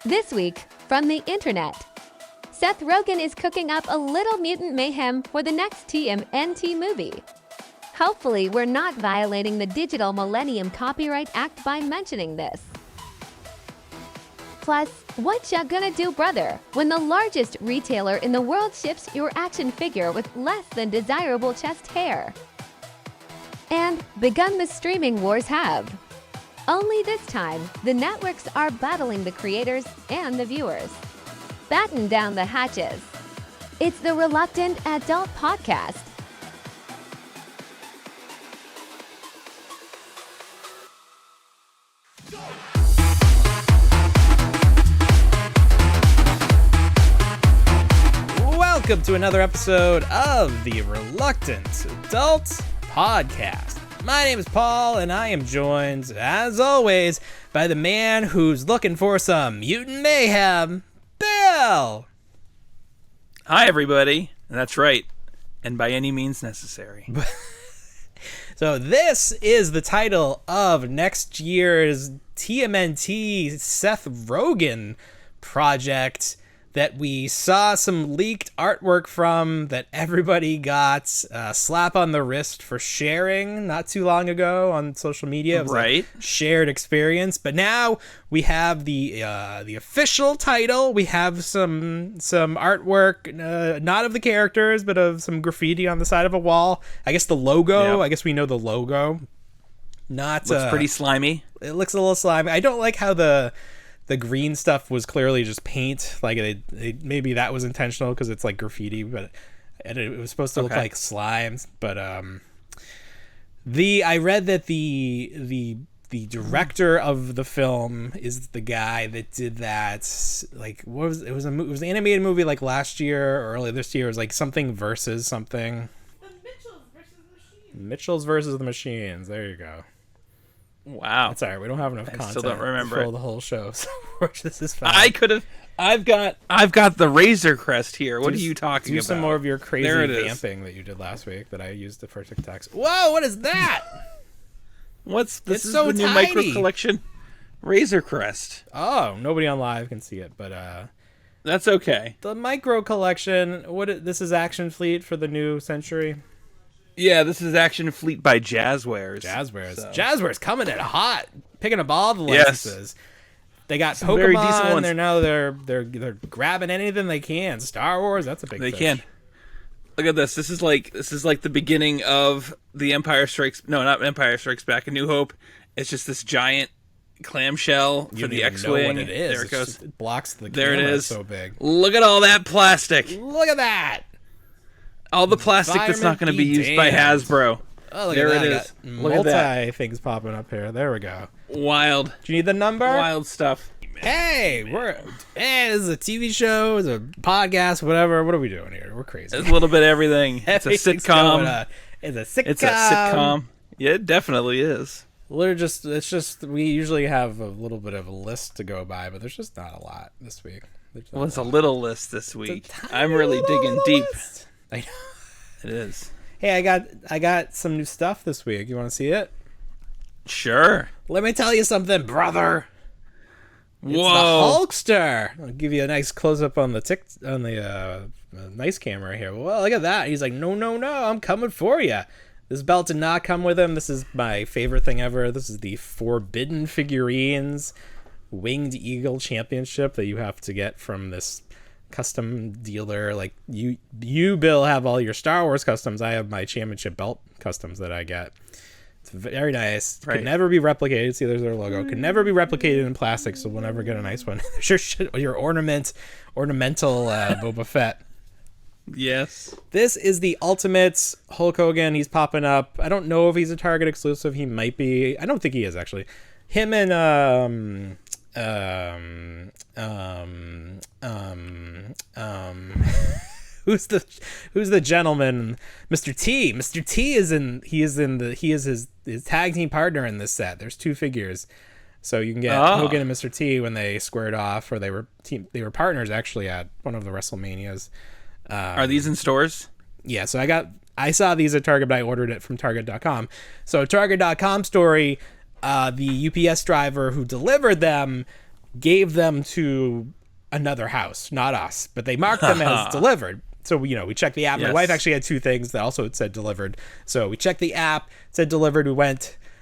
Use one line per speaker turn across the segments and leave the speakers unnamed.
This week, from the internet, Seth Rogen is cooking up a little mutant mayhem for the next TMNT movie. Hopefully, we're not violating the Digital Millennium Copyright Act by mentioning this. Plus, what ya gonna do, brother, when the largest retailer in the world ships your action figure with less than desirable chest hair? And begun the streaming wars have. Only this time, the networks are battling the creators and the viewers. Batten down the hatches. It's the Reluctant Adult Podcast.
Welcome to another episode of the Reluctant Adult Podcast. My name is Paul, and I am joined, as always, by the man who's looking for some mutant mayhem, Bill!
Hi, everybody. That's right. And by any means necessary.
So this is the title of next year's TMNT Seth Rogen project that we saw some leaked artwork from that everybody got a slap on the wrist for sharing not too long ago on social media. It was
right.
Like shared experience. But now we have the official title. We have some artwork, not of the characters, but of some graffiti on the side of a wall. I guess the logo. Yep. I guess we know the logo. Looks
pretty slimy.
It looks a little slimy. I don't like how the green stuff was clearly just paint. Like maybe that was intentional because it's like graffiti, but it was supposed to look like slime. But I read that the director of the film is the guy that did that. Like what was it? Was it was an animated movie like last year or early this year. It was like something versus something. Mitchell's versus the Machines. There you go.
Wow,
that's all right. We don't have enough content.
Still don't remember
to fill the whole show, so this is fine.
I could have. I've got the Razor Crest here. What are you talking about?
Do some more of your crazy vamping that you did last week that I used for TikToks. Whoa! What is that?
This is
so
the new
tiny.
micro collection Razor Crest.
Oh, nobody on live can see it, but
that's okay.
The micro collection. This is Action Fleet for the new century.
Yeah, this is Action Fleet by Jazzwares.
Jazzwares coming in hot, picking up all the licenses. Yes. They got some Pokemon. Very decent ones. They're grabbing anything they can. Star Wars, that's a big.
They
fish.
can. Look at this. This is like the beginning of the Empire Strikes. No, not Empire Strikes Back. A New Hope. It's just this giant clamshell for the X-wing.
Know what it is.
There it goes.
It blocks the.
There it is.
So big.
Look at all that plastic.
Look at that.
All the plastic that's not going to be used by Hasbro.
Oh, look
there
at that.
It is.
Look at that. Things popping up here. There we go.
Wild.
Do you need the number?
Wild stuff.
Hey, this is a TV show, it's a podcast, whatever. What are we doing here? We're crazy.
It's a little bit of everything. It's a sitcom.
It's a sitcom.
It's a sitcom. Yeah, it definitely is.
It's just we usually have a little bit of a list to go by, but the's just not a lot this week.
Well, it's a little list this week. I'm really digging deep.
I know.
It is.
Hey, I got some new stuff this week. You want to see it?
Sure.
Let me tell you something, brother.
Whoa.
It's the Hulkster. I'll give you a nice close up on the nice camera here. Well, look at that. He's like, no, I'm coming for you. This belt did not come with him. This is my favorite thing ever. This is the Forbidden Figurines Winged Eagle Championship that you have to get from this custom dealer. Like you Bill, have all your Star Wars customs. I have my championship belt customs that I get. It's very nice. Right. Could never be replicated. See, there's their logo. Could never be replicated in plastic, so we'll never get a nice one. There's your ornamental Boba Fett.
Yes.
This is the ultimate Hulk Hogan. He's popping up. I don't know if he's a Target exclusive. He might be. I don't think he is, actually. Him and who's the gentleman? Mr. T. Mr. T is his tag team partner in this set. There's two figures. So you can get Hogan and Mr. T when they squared off, or they were partners actually at one of the WrestleManias.
Are these in stores?
Yeah, so I saw these at Target, but I ordered it from Target.com. So Target.com story, the UPS driver who delivered them gave them to another house, not us, but they marked them as delivered. So we checked the app.
Yes.
My wife actually had two things that also said delivered. So we checked the app, it said delivered.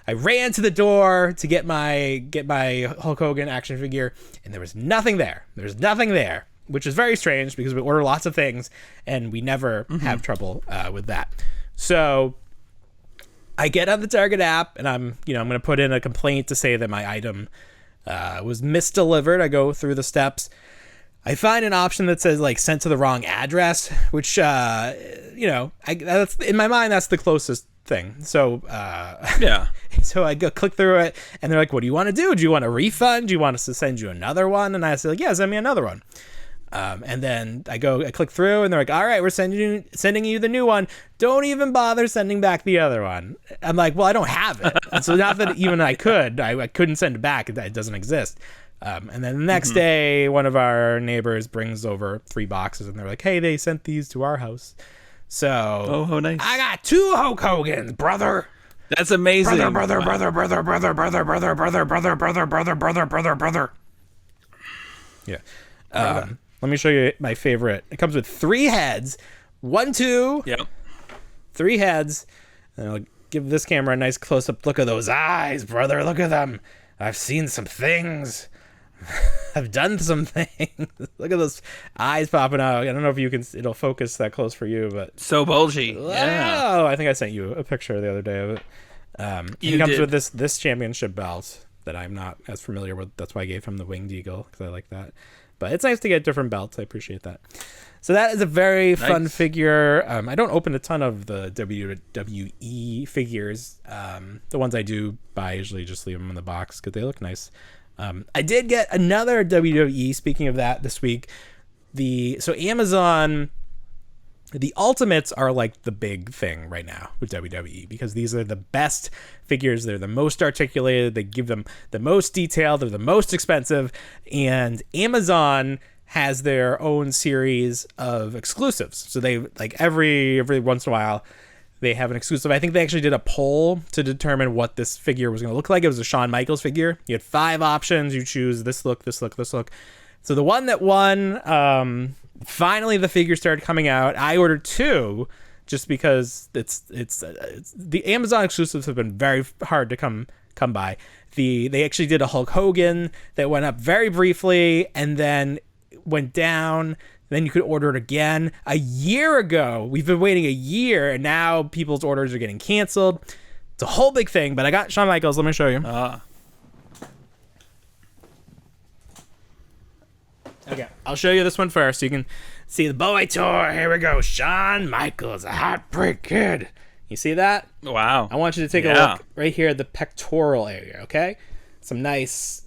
I ran to the door to get my Hulk Hogan action figure, and there was nothing there. There's nothing there, which is very strange because we order lots of things and we never have trouble with that. So I get on the Target app and I'm going to put in a complaint to say that my item was misdelivered. I go through the steps. I find an option that says like sent to the wrong address, which that's in my mind that's the closest thing. So
Yeah.
so I go click through it and they're like, what do you want to do? Do you want a refund? Do you want us to send you another one? And I say like, yeah, send me another one. And then I click through and they're like, all right, we're sending you the new one. Don't even bother sending back the other one. I'm like, well, I don't have it. And so not that even I couldn't send it back. It doesn't exist. And then the next day, one of our neighbors brings over 3 boxes and they're like, hey, they sent these to our house. So
nice.
I got 2 Hulk Hogans, brother.
That's amazing.
Brother. Yeah. Let me show you my favorite. It comes with 3 heads. 1, 2.
Yep.
3 heads. And I'll give this camera a nice close-up look at those eyes, brother. Look at them. I've seen some things. I've done some things. Look at those eyes popping out. I don't know if it'll focus that close for you, but
So bulgy.
wow.
Yeah.
I think I sent you a picture the other day of it.
You
it comes
did.
with this championship belt that I'm not as familiar with. That's why I gave him the Winged Eagle, because I like that. But it's nice to get different belts. I appreciate that. So that is a very fun figure. I don't open a ton of the WWE figures. The ones I do buy, I usually just leave them in the box because they look nice. I did get another WWE, speaking of that, this week. So Amazon, the Ultimates are like the big thing right now with WWE because these are the best figures. They're the most articulated. They give them the most detail. They're the most expensive. And Amazon has their own series of exclusives. So they like every once in a while they have an exclusive. I think they actually did a poll to determine what this figure was going to look like. It was a Shawn Michaels figure. You had 5 options. You choose this look, this look, this look. So the one that won, finally the figure started coming out. I ordered 2 just because it's the Amazon exclusives have been very hard to come by. They actually did a Hulk Hogan that went up very briefly and then went down. Then you could order it again. A year ago, we've been waiting a year, and now people's orders are getting canceled. It's a whole big thing, but I got Shawn Michaels. Let me show you. Okay, I'll show you this one first so you can see the boy toy. Here we go. Shawn Michaels, a heartbreak kid. You see that?
Wow.
I want you to take a look right here at the pectoral area, okay? Some nice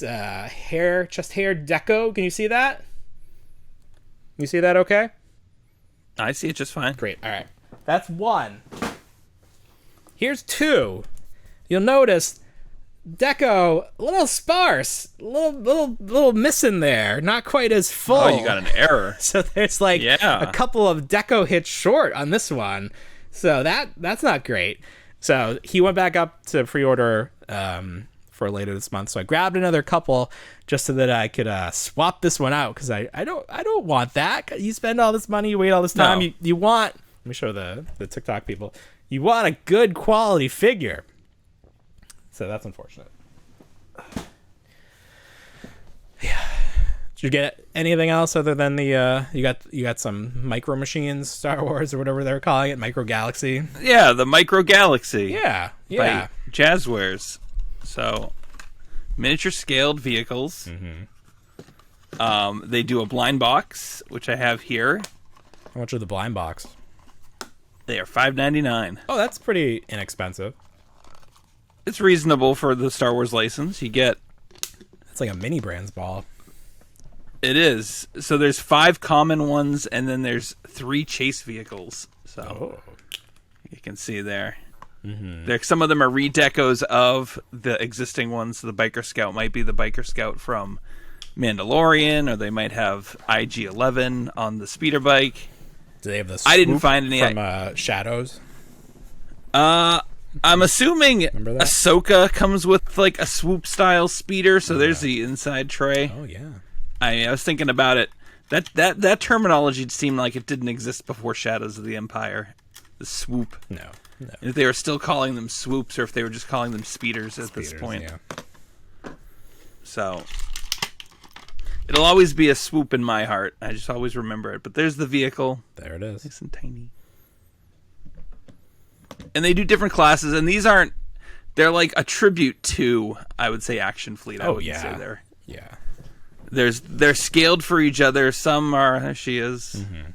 hair, chest hair deco. Can you see that? You see that okay?
I see it just fine.
Great. All right. That's 1. Here's 2. You'll notice deco a little sparse, little missing there, not quite as full.
Oh, you got an error.
So there's like a couple of deco hits short on this one. So that's not great. So he went back up to pre-order for later this month. So I grabbed another couple just so that I could swap this one out because I don't want that. You spend all this money, you wait all this time.
No.
You want, let me show the TikTok people. You want a good quality figure. So that's unfortunate. Yeah. Did you get anything else other than the you got some Micro Machines Star Wars or whatever they're calling it, Micro Galaxy?
Yeah, the Micro Galaxy.
Yeah.
By Jazzwares. So, miniature scaled vehicles. They do a blind box, which I have here.
How much are the blind box?
They are $5.99.
Oh, that's pretty inexpensive.
It's reasonable for the Star Wars license. You get...
It's like a mini Brands ball.
It is. So there's 5 common ones, and then there's 3 chase vehicles. So you can see there. Some of them are redecos of the existing ones. The Biker Scout might be the Biker Scout from Mandalorian, or they might have IG-11 on the speeder bike.
Do they have the
I didn't find any
from Shadows?
I'm assuming
Remember that?
Ahsoka comes with like a swoop style speeder, so there's the inside tray.
Oh yeah.
I was thinking about it. That terminology seemed like it didn't exist before Shadows of the Empire. The swoop.
No.
If they were still calling them swoops, or if they were just calling them speeders at this point.
Yeah.
So it'll always be a swoop in my heart. I just always remember it. But there's the vehicle.
There it is.
Nice and tiny. And they do different classes, and these aren't. They're like a tribute to, I would say, Action Fleet. I would say there.
Yeah.
They're scaled for each other. Some are. There she is.
Mm-hmm.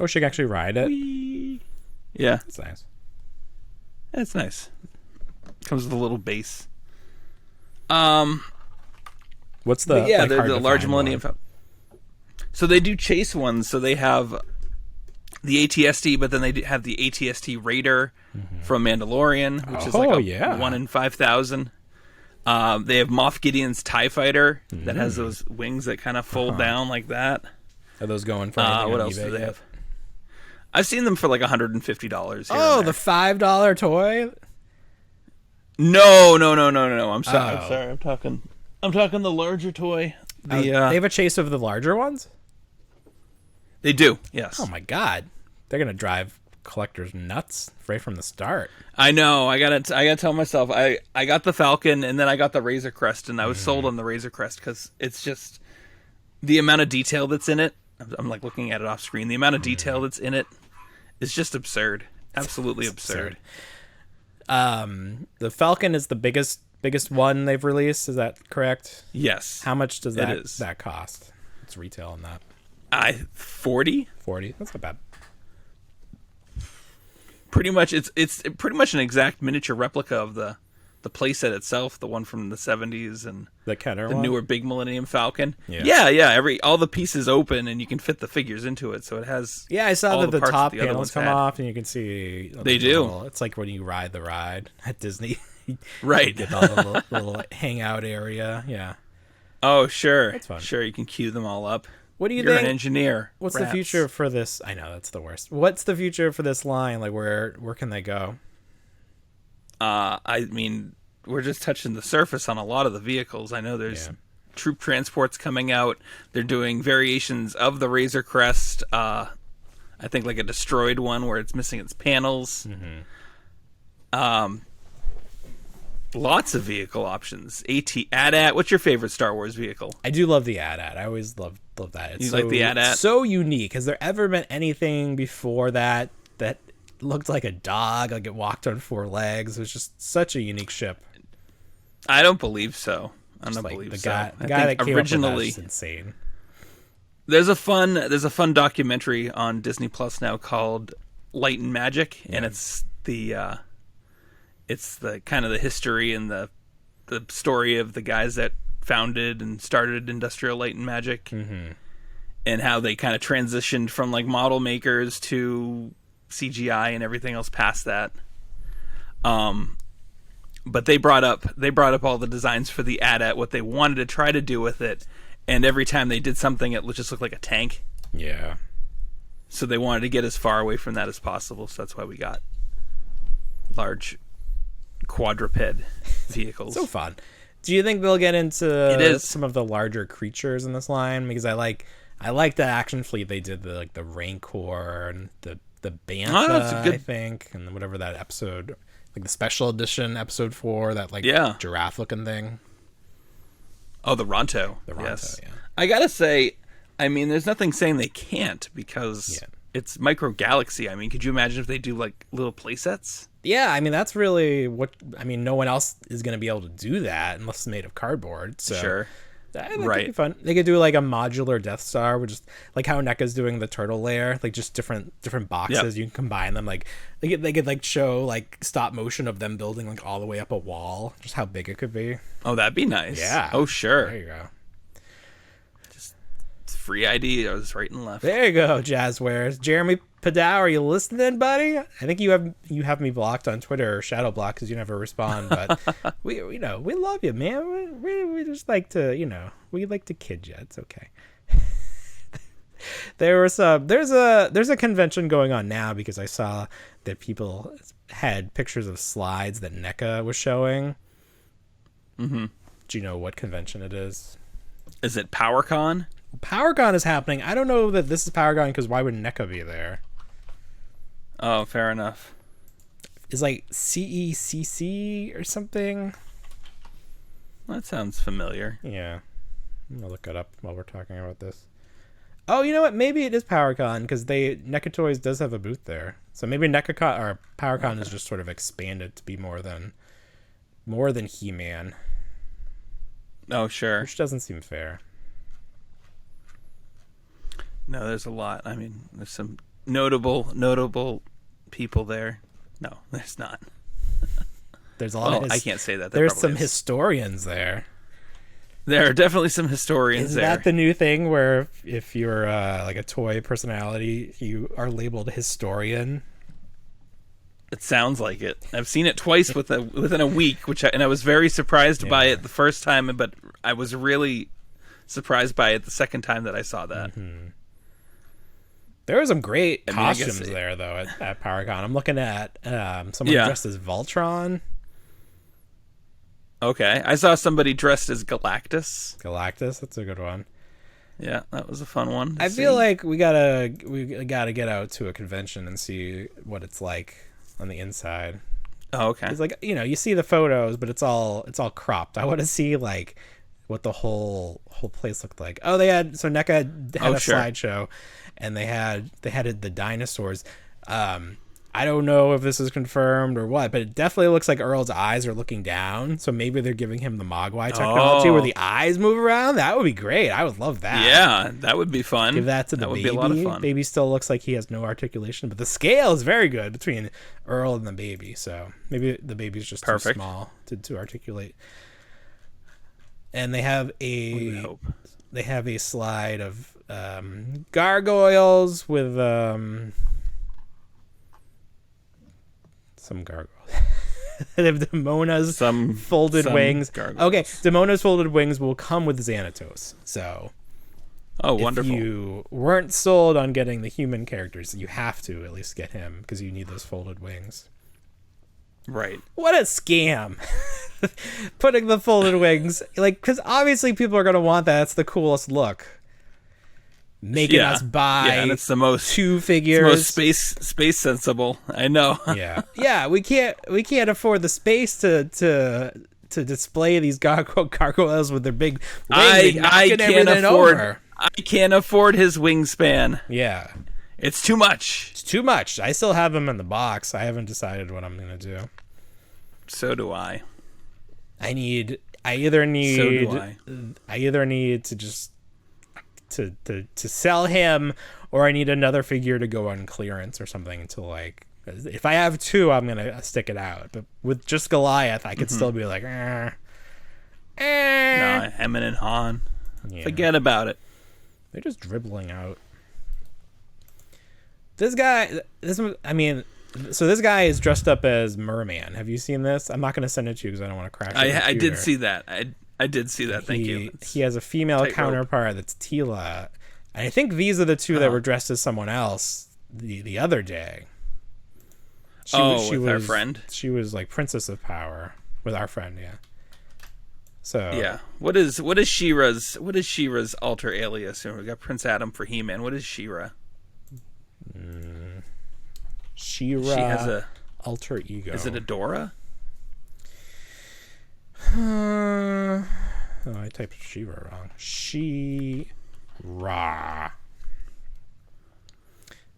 Oh, she can actually ride it.
Whee! Yeah,
That's nice.
it's nice. Comes with a little base.
What's the
Yeah,
like,
they're
hard
the
to
large
find
Millennium
one?
Falcon. So they do chase ones. So they have the ATST, but then they have the ATST Raider from Mandalorian, which is like a 1 in 5,000. They have Moff Gideon's TIE Fighter that has those wings that kind of fold down like that.
Are those going for anything
What
on
else
eBay
do they
yet?
have? I've seen them for like $150.
Oh, the $5 toy.
No. I'm sorry.
Oh.
I'm sorry. I'm talking the larger toy.
They have a chase of the larger ones.
They do. Yes.
Oh my god, they're gonna drive collectors nuts right from the start.
I know. I gotta tell myself. I got the Falcon and then I got the Razor Crest, and I was sold on the Razor Crest because it's just the amount of detail that's in it. I'm like looking at it off screen. The amount of detail that's in it is just absurd. Absolutely absurd.
The Falcon is the biggest one they've released. Is that correct?
Yes.
How much does
It is.
that cost? It's retail on that.
40.
40. That's not bad.
Pretty much, it's pretty much an exact miniature replica of the playset itself, the one from the 70s and
The Kenner
the
one?
newer big Millennium Falcon.
Yeah.
Yeah. All the pieces open and you can fit the figures into it, so it has.
Yeah, I saw
all
that the
parts
top
the other
panels
ones
come
had.
off, and you can see.
They do.
It's like when you ride the ride at Disney.
Right.
You get all the little hangout area. Yeah.
Oh, sure.
That's fun.
Sure, you can queue them all up.
What do you
You're
think?
an engineer.
What's
Rats.
the future for this? I know that's the worst. What's the future for this line? Like, where can they go?
I mean, we're just touching the surface on a lot of the vehicles. I know there's troop transports coming out. They're doing variations of the Razor Crest. I think like a destroyed one where it's missing its panels. Lots of vehicle options. AT-AT. What's your favorite Star Wars vehicle?
I do love the AT-AT. I always love that. It's
You like the AT-AT?
So unique. Has there ever been anything before that looked like a dog, like it walked on four legs? It was just such a unique ship.
I don't believe so. I
Just
don't
like
believe
the
so.
guy
I
that
think
came
originally
up with that is insane.
there's a fun documentary on Disney Plus now called Light and Magic, and it's the kind of the history and the story of the guys that founded and started Industrial Light and Magic, and how they kind of transitioned from like model makers to CGI and everything else past that. But they brought up all the designs for the AT-AT, what they wanted to try to do with it, and every time they did something, it just looked like a tank.
Yeah.
So they wanted to get as far away from that as possible. So that's why we got large quadruped vehicles.
So fun. Do you think they'll get into
It is.
some of the larger creatures in this line? Because I like the action fleet they did, the Rancor and the Bantha,
that's a good-
I think, and whatever that episode, like the special edition episode 4, that giraffe looking thing.
Oh, the Ronto.
The Ronto,
yes.
yeah.
I gotta say, I mean, there's nothing saying they can't because it's Micro Galaxy. I mean, could you imagine if they do like little playsets?
Yeah, I mean that's really no one else is going to be able to do that unless it's made of cardboard. So
Sure.
that could be fun. They could do like a modular Death Star, which is like how NECA's doing the turtle layer, like just different boxes. You can combine them. Like they could like show like stop motion of them building like all the way up a wall, just how big it could be.
Oh, that'd be nice.
Yeah.
Oh, sure.
There you go.
It's free ideas right and left.
There you go, Jazzwares. Jeremy Padow, are you listening, buddy? I think you have me blocked on Twitter or shadow block because you never respond. But we love you, man. We just like to we like to kid you. It's okay. There's a convention going on now because I saw that had pictures of slides that NECA was showing.
Mm-hmm.
Do you know what convention it is?
Is it PowerCon?
PowerCon is happening. I don't know that this is PowerCon because why would NECA be there?
Oh, fair enough.
Is like CECC or something?
That sounds familiar.
Yeah. I'm going to look it up while we're talking about this. Oh, you know what? Maybe it is PowerCon because NECA Toys does have a booth there. So maybe NECA or PowerCon is just sort of expanded to be more than He-Man.
Oh, sure.
Which doesn't seem fair.
No, there's a lot. I mean, there's some notable people there. No, there's not.
There's a lot.
I can't say that.
There's some historians there.
There are definitely some historians there.
Is that the new thing where if you're like a toy personality, you are labeled historian?
It sounds like it. I've seen it twice within a week, and I was very surprised by it the first time, but I was really surprised by it the second time that I saw that.
Mm-hmm. There were some great costumes there, though, at PowerCon. I'm looking at someone dressed as Voltron.
Okay, I saw somebody dressed as Galactus.
Galactus, that's a good one.
Yeah, that was a fun one.
I feel like we gotta get out to a convention and see what it's like on the inside.
Oh, okay.
It's like, you see the photos, but it's all cropped. I want to see like what the whole place looked like. Oh, NECA had a slideshow, and they had the dinosaurs. I don't know if this is confirmed or what, but it definitely looks like Earl's eyes are looking down. So maybe they're giving him the Mogwai technology where the eyes move around. That would be great. I would love that.
Yeah, that would be fun.
Give that to the baby. That would be a lot of fun. Baby still looks like he has no articulation, but the scale is very good between Earl and the baby. So maybe the baby's just too small to articulate. And they have a slide of gargoyles with some gargoyles. They have Demona's folded wings. Gargoyles. Okay, Demona's folded wings will come with Xanatos. So,
wonderful.
If you weren't sold on getting the human characters, you have to at least get him because you need those folded wings.
Right.
What a scam. Putting the folded wings, because obviously people are going to want that. That's the coolest look. Making us buy
and it's the most
2 figures.
It's the most space sensible. I know.
Yeah. We can't afford the space to display these gargoyles with their big wings. I
can't afford his wingspan.
Yeah.
It's too much.
It's too much. I still have him in the box. I haven't decided what I'm gonna do.
So do I.
I either need to just to sell him, or I need another figure to go on clearance or something until if I have 2, I'm gonna stick it out. But with just Goliath, I could still be like,
No, Hammond and Han. Yeah. Forget about it.
They're just dribbling out. This guy is dressed up as Merman. Have you seen this? I'm not going to send it to you because I don't want to crash it.
I did see that. I did see that. Thank you.
He has a female counterpart that's Tila. And I think these are the 2 that were dressed as someone else the other day. She was
our friend?
She was like Princess of Power with our friend, yeah. So
yeah. What is She-Ra's alter alias? We got Prince Adam for He-Man. What is She-Ra?
She-Ra.
She has a
alter ego.
Is it Adora?
I typed She-Ra wrong. She-Ra.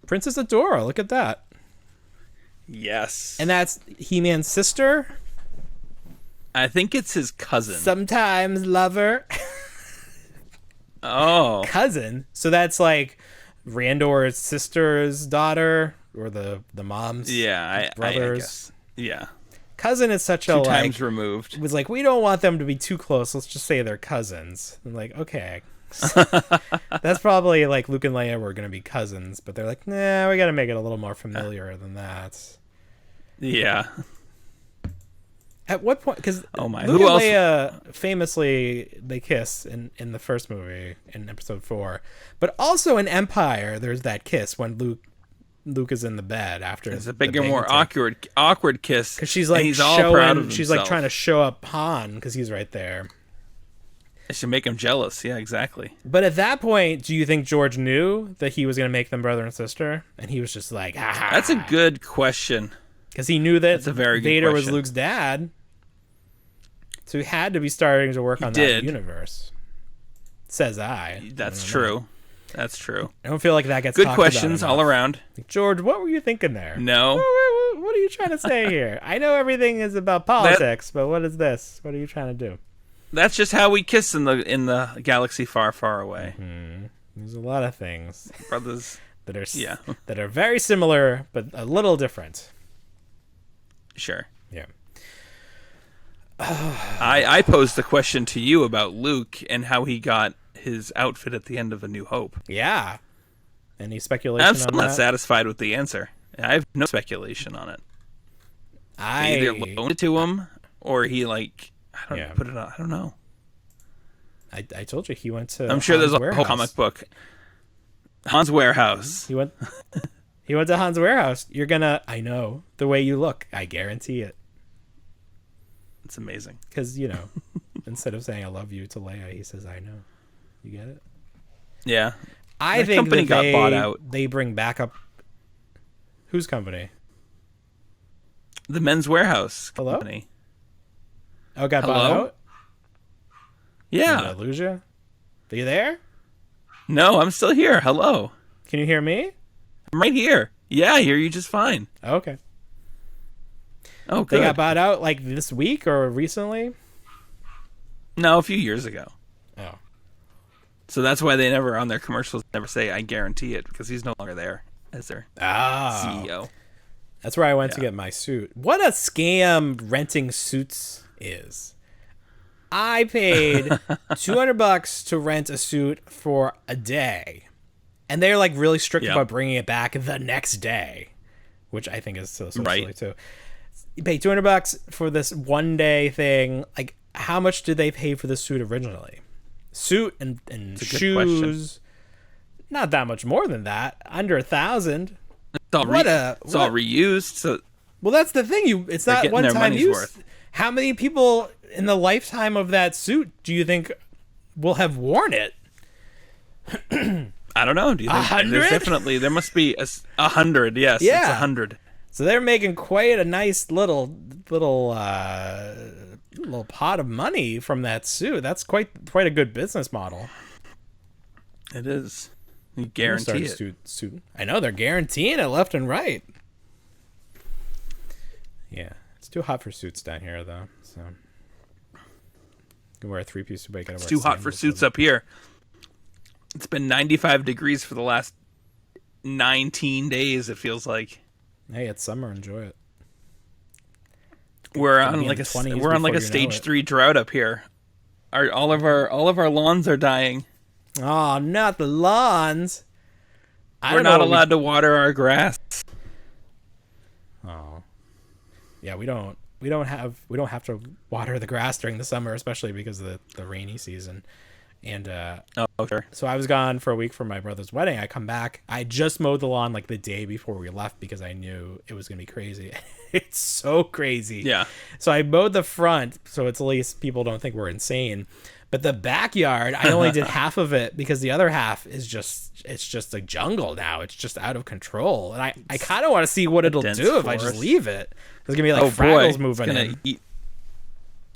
Princess Adora. Look at that.
Yes.
And that's He-Man's sister?
I think it's his cousin.
Sometimes lover.
Oh.
Cousin? So that's like Randor's sister's daughter, or the mom's brothers.
I guess. Yeah.
Cousin is such
2 times removed.
It was like, we don't want them to be too close. Let's just say they're cousins. I'm like, okay. That's probably like Luke and Leia were going to be cousins, but they're like, nah, we got to make it a little more familiar than that.
Yeah.
At what point? Because Luke and Leia famously they kiss in the first movie in episode 4, but also in Empire there's that kiss when Luke Luke is in the bed after.
It's a bigger, more awkward kiss.
Because she's like
he's all proud of
she's
himself.
like trying to show up Han because he's right there.
It should make him jealous. Yeah, exactly.
But at that point, do you think George knew that he was going to make them brother and sister? And he was just like, ha.
That's a good question.
Because he knew that
That's a very good
Vader was
question.
Luke's dad. So he had to be starting to work on that universe. Says I.
That's true. That's true.
I don't feel like that gets
Good
talked
questions
about
all around.
Like, George, what were you thinking there?
No.
What are you trying to say here? I know everything is about politics, but what is this? What are you trying to do?
That's just how we kiss in the galaxy far, far away.
Mm-hmm. There's a lot of things
Brothers
that are very similar but a little different.
Sure.
Yeah.
I posed the question to you about Luke and how he got his outfit at the end of A New Hope.
Yeah. Any speculation
I'm still
on
not
that?
satisfied with the answer. I have no speculation on it. They either loaned it to him or he put it on. I don't know.
I told you he went to
I'm sure
Han's
there's a
warehouse.
whole comic book. Han's warehouse.
He went to Han's warehouse. I know the way you look. I guarantee it.
It's amazing.
Because, instead of saying I love you to Leia, he says I know. You get it?
Yeah.
I
The
think
company
that
got bought out.
They bring back up. Whose company?
The Men's Warehouse
Hello?
company.
Oh, got
Hello?
bought out? Did I
Yeah.
lose you? Are you there?
No, I'm still here. Hello.
Can you hear me?
I'm right here. Yeah, I hear you just fine.
Okay.
Oh,
They
good.
got bought out like this week or recently?
No, a few years ago.
Oh.
So that's why they never, on their commercials, never say, I guarantee it, because he's no longer there as their CEO.
That's where I went to get my suit. What a scam renting suits is. I paid $200 to rent a suit for a day. And they're like really strict about bringing it back the next day, which I think is so silly too. You pay $200 for this one day thing. Like, how much did they pay for the suit originally? Suit and shoes. Not that much more than that. Under $1,000.
It's all reused. So
well, that's the thing. It's not one time use.
Worth.
How many people in the lifetime of that suit do you think will have worn it?
I don't know. Do you think
100?
There must be 100. Yes,
Yeah.
It's 100.
So they're making quite a nice little pot of money from that suit. That's quite a good business model.
It is. You guarantee it.
Suit. I know they're guaranteeing it left and right. Yeah, it's too hot for suits down here though. So you can wear a 3-piece suit.
It's too hot for suits up here. It's been 95 degrees for the last 19 days. It feels like.
Hey, it's summer. Enjoy it.
We're on like a stage 3 drought up here. All of our lawns are dying.
Oh, not the lawns.
We're not allowed to water our grass.
Oh, yeah, we don't have to water the grass during the summer, especially because of the rainy season. And
sure.
So I was gone for a week for my brother's wedding. I come back. I just mowed the lawn like the day before we left because I knew it was gonna be crazy. It's so crazy.
Yeah.
So I mowed the front, so it's at least people don't think we're insane. But the backyard, I only did half of it because the other half is just a jungle now. It's just out of control. And I kind of want to see what it'll do if I just leave it. There's going to be like Fraggles moving in.
It's going to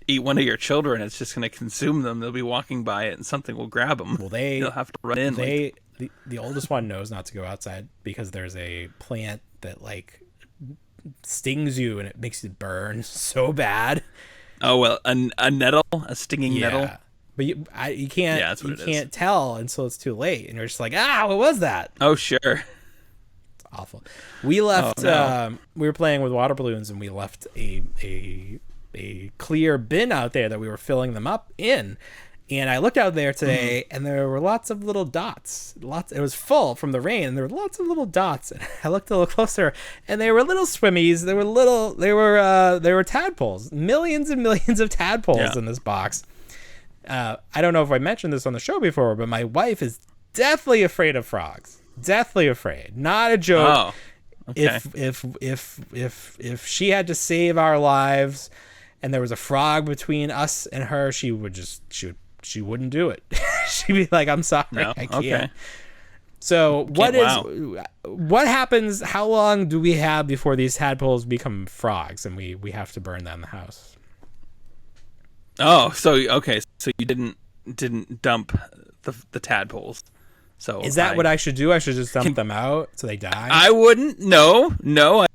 eat one of your children. It's just going to consume them. They'll be walking by it and something will grab them.
Well,
they'll have to run in.
The oldest one knows not to go outside because there's a plant that like stings you and it makes you burn so bad.
Oh, well, a nettle, a stinging nettle.
But you can't can't tell until it's too late, and you're just like, what was that?
Oh, sure.
It's awful. We left. We were playing with water balloons, and we left a clear bin out there that we were filling them up in. And I looked out there today, and there were lots of little dots. It was full from the rain, and there were lots of little dots. And I looked a little closer, and they were little swimmies. They were tadpoles. Millions and millions of tadpoles in this box. I don't know if I mentioned this on the show before, but my wife is deathly afraid of frogs. Deathly afraid. Not a joke.
Okay.
If she had to save our lives and there was a frog between us and her, she wouldn't do it. She'd be like, I'm sorry,
No?
I can't.
Okay.
So
Wow.
what happens? How long do we have before these tadpoles become frogs and we have to burn down the house?
Oh, so you didn't dump the tadpoles. So
Is that what I should do? I should just dump them out so they die?
I wouldn't. No.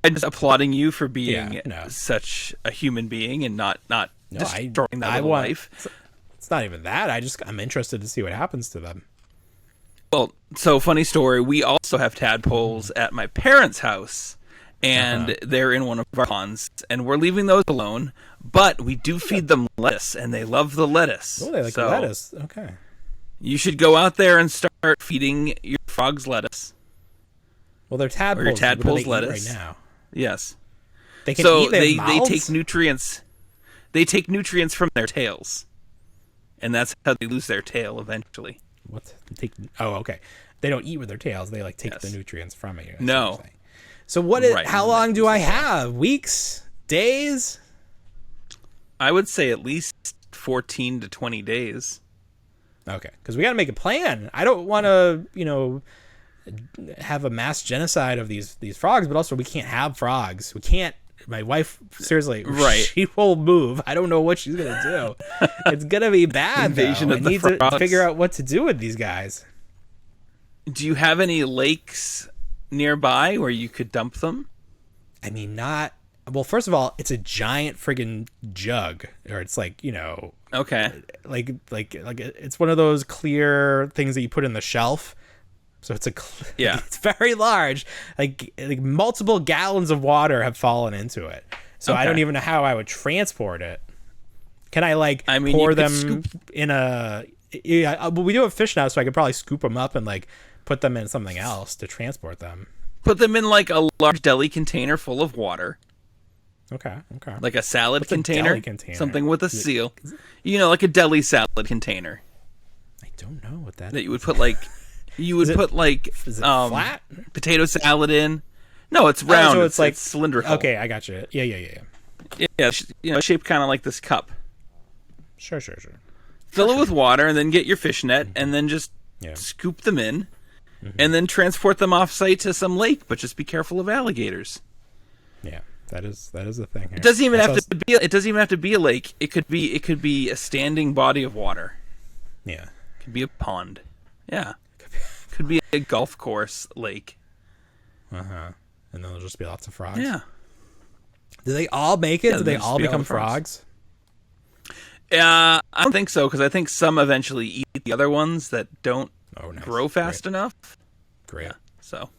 I'm just applauding you for being
no.
such a human being and not destroying that little life.
It's not even that. I'm interested to see what happens to them.
Well, so funny story. We also have tadpoles at my parents' house, and they're in one of our ponds, and we're leaving those alone. But we do feed them lettuce, and they love the lettuce.
Oh, they like the lettuce. Okay.
You should go out there and start feeding your frogs lettuce.
Well, they're tadpoles.
Or your tadpoles
lettuce right now.
Yes.
They can eat.
They take nutrients. They take nutrients from their tails, and that's how they lose their tail eventually.
What? Okay. They don't eat with their tails. They take the nutrients from it.
No.
So how long do I have? Weeks? Days?
I would say at least 14 to 20 days.
Okay, because we got to make a plan. I don't want to, have a mass genocide of these frogs, but also we can't have frogs. We can't. My wife, seriously,
right?
She will move. I don't know what she's gonna do. It's gonna be bad.
Invasion
though.
of
I
the
need
frogs.
to figure out what to do with these guys.
Do you have any lakes nearby where you could dump them?
I mean, not. Well, first of all, it's a giant friggin' jug, or it's
Okay.
like it's one of those clear things that you put in the shelf. So it's it's very large. Like multiple gallons of water have fallen into it. So I don't even know how I would transport it. Can I pour them in a? Yeah, well, we do have fish now, so I could probably scoop them up and put them in something else to transport them.
Put them in a large deli container full of water.
Okay.
Like a salad
What's a
container,
deli container?
something with a seal. Like a deli salad container.
I don't know what that
that
is.
you would put is it
flat?
Potato salad in. No, it's round.
So it's
it's cylindrical.
Okay, I got you. Yeah.
Yeah, shaped kind of like this cup.
Sure.
Fill it with water and then get your fish net and then just scoop them in and then transport them off site to some lake, but just be careful of alligators.
Yeah. That is the thing here.
It doesn't even have to be a lake. It could be a standing body of water.
Yeah.
It could be a pond. Yeah. Could be a golf course lake.
And then there'll just be lots of frogs.
Yeah.
Do they all make it?
Yeah,
Do they all become frogs?
I don't think so, because I think some eventually eat the other ones that don't grow fast enough.
Great.
Yeah, so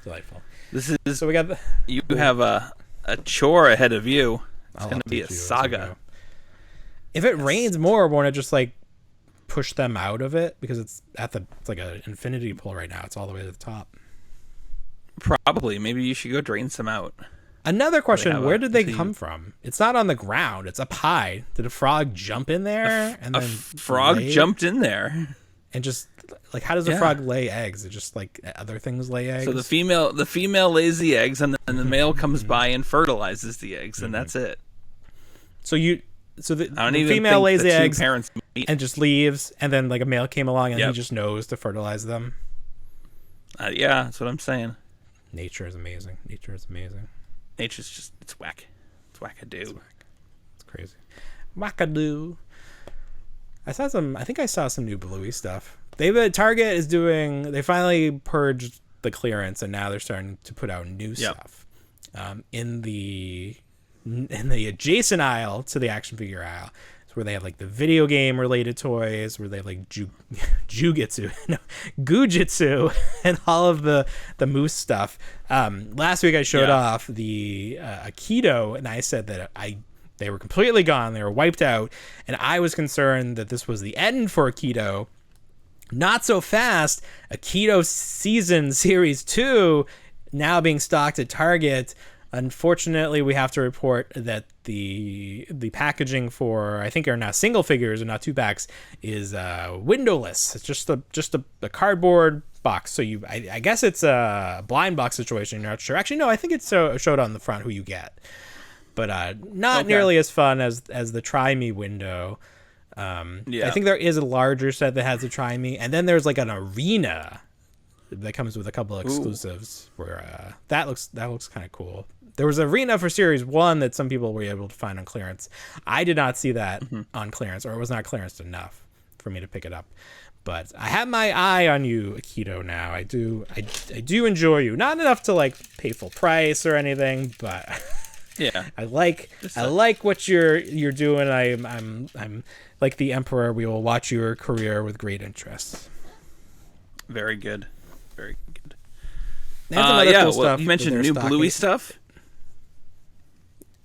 Delightful.
This is
So we got
you have a chore ahead of you. It's
I'll
going to be
update
a
you as
saga.
If it rains more, won't it just push them out of it? Because it's like an infinity pool right now. It's all the way to the top.
Probably. Maybe you should go drain some out.
Another question, where did they come from? It's not on the ground. It's up high. Did a frog jump in there?
A frog jumped in there.
And just, how does a frog lay eggs? It just, other things lay eggs?
So the female lays the eggs, and then the male comes by and fertilizes the eggs, and that's it.
So the
I don't even
female
think
lays the eggs
parents meet.
and just leaves, and then, a male came along, and he just knows to fertilize them.
Yeah, that's what I'm saying.
Nature is amazing.
Nature's just, it's whack. It's wackadoo.
It's crazy. Wackadoo. I think I saw some new Bluey stuff. Target is they finally purged the clearance, and now they're starting to put out new stuff. In the adjacent aisle to the action figure aisle, it's where they have the video game related toys, where they have jujitsu, gujitsu, and all of the moose stuff. Last week I showed off the Aikido, and I said that they were completely gone. They were wiped out, and I was concerned that this was the end for Aikido. Not so fast. Aikido Season Series 2 now being stocked at Target Unfortunately, we have to report that the packaging for, I think, are now single figures and not 2-packs is windowless. It's just a cardboard box. So I guess it's a blind box situation. You're not sure. Actually, no, I think it's showed on the front who you get, but not nearly as fun as the Try Me window. I think there is a larger set that has a Try Me, and then there's like an arena that comes with a couple of exclusives where that looks kind of cool. There was an arena for Series 1 that some people were able to find on clearance. I did not see that on clearance, or it was not clearanced enough for me to pick it up. But I have my eye on you, Akito, now. I do enjoy you. Not enough to like pay full price or anything, but
yeah,
I like what you're doing. I'm like the Emperor. We will watch your career with great interest.
Very good. Very good.
Cool stuff
you mentioned new Bluey stuff.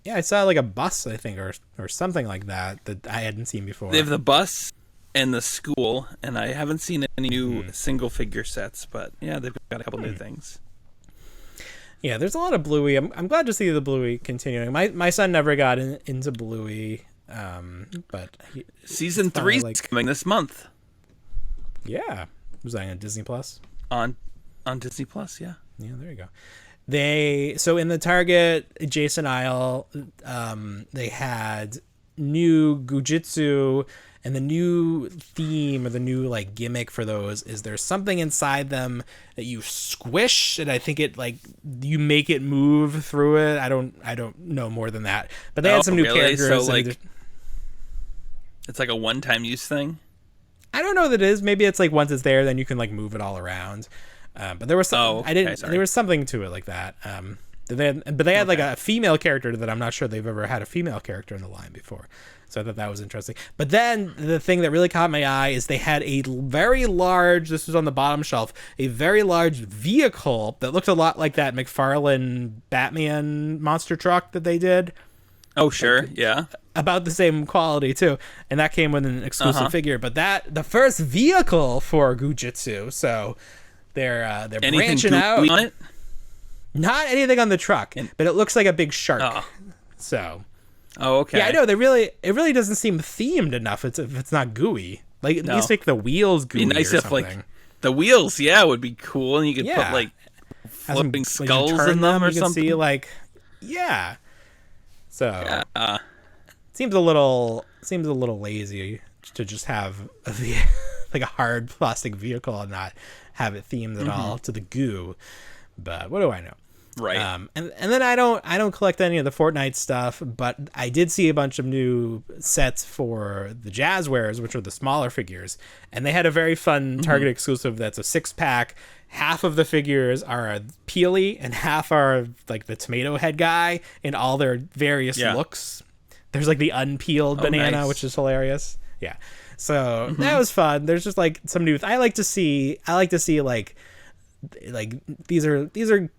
Yeah, I saw like a bus, I think, or something like that I hadn't seen before.
They have the bus and the school, and I haven't seen any new single figure sets, but yeah, they've got a couple new things.
Yeah, there's a lot of Bluey. I'm glad to see the Bluey continuing. My son never got into Bluey, but
season 3 is coming this month.
Yeah, was that on Disney Plus?
On Disney Plus, yeah.
Yeah, there you go. So in the Target Jason aisle, they had new Gujitsu, and the new theme or the new like gimmick for those is there's something inside them that you squish, and I think it like you make it move through it. I don't know more than that, but they had some new characters.
So like, it's like a one-time use thing.
I don't know what it is. Maybe it's like once it's there, then you can like move it all around. But there was some, there was something to it like that. They had like a female character that I'm not sure they've ever had a female character in the line before. So I thought that was interesting. But then the thing that really caught my eye is they had a very large, this was on the bottom shelf, a very large vehicle that looked a lot like that McFarlane Batman monster truck that they did.
Oh, sure. Yeah.
About the same quality too. And that came with an exclusive figure. But the first vehicle for Gujitsu, so they're branching out
on it?
Not anything on the truck, but it looks like a big shark. So,
okay.
Yeah, I know. It really doesn't seem themed enough. If it's not gooey. Like at least make the wheels gooey. Be nice if like
the wheels, would be cool, and you could put like floating skulls in them or something.
See, like, So seems a little lazy to just have like a hard plastic vehicle and not have it themed at all to the goo. But what do I know?
Right.
And then I don't collect any of the Fortnite stuff, but I did see a bunch of new sets for the Jazzwares, which are the smaller figures, and they had a very fun Target exclusive that's a 6-pack. Half of the figures are a Peely and half are like the tomato head guy in all their various looks. There's like the unpeeled banana, which is hilarious. Yeah. So that was fun. There's just like some new I like to see like these are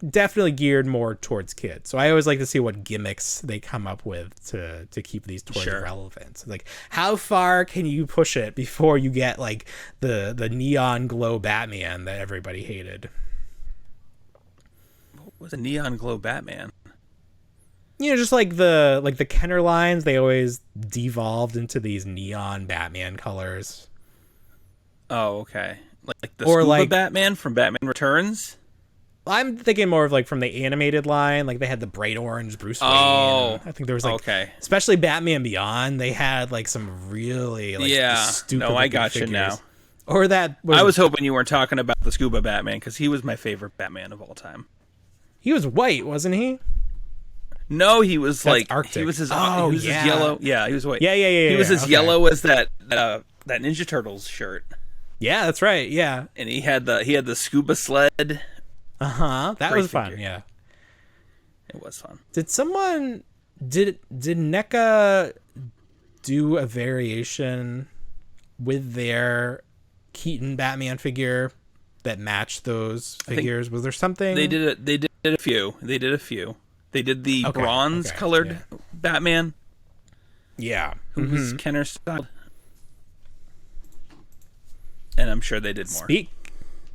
definitely geared more towards kids. So I always like to see what gimmicks they come up with to keep these toys relevant. Like how far can you push it before you get like the neon glow Batman that everybody hated?
What was a neon glow Batman?
You know, just like the Kenner lines, they always devolved into these neon Batman colors.
Oh, okay. Like the Scuba Batman from Batman Returns?
I'm thinking more of like from the animated line. Like they had the bright orange Bruce Wayne.
Oh,
I think there was like, especially Batman Beyond, they had like some really stupid.
No, I got
figures.
You now.
Or that.
I was hoping you weren't talking about the Scuba Batman because he was my favorite Batman of all time.
He was white, wasn't he?
No, he was like
Arctic.
He was his yellow. Yeah, he was white.
Yeah.
He was as yellow as that Ninja Turtles shirt.
Yeah, that's right. Yeah,
and he had the scuba sled.
That was fun. Yeah,
it was fun.
Did NECA do a variation with their Keaton Batman figure that matched those figures? Was there something
they did? They did a few. They did the bronze colored Batman.
Yeah,
who was Kenner style. And I'm sure they did more.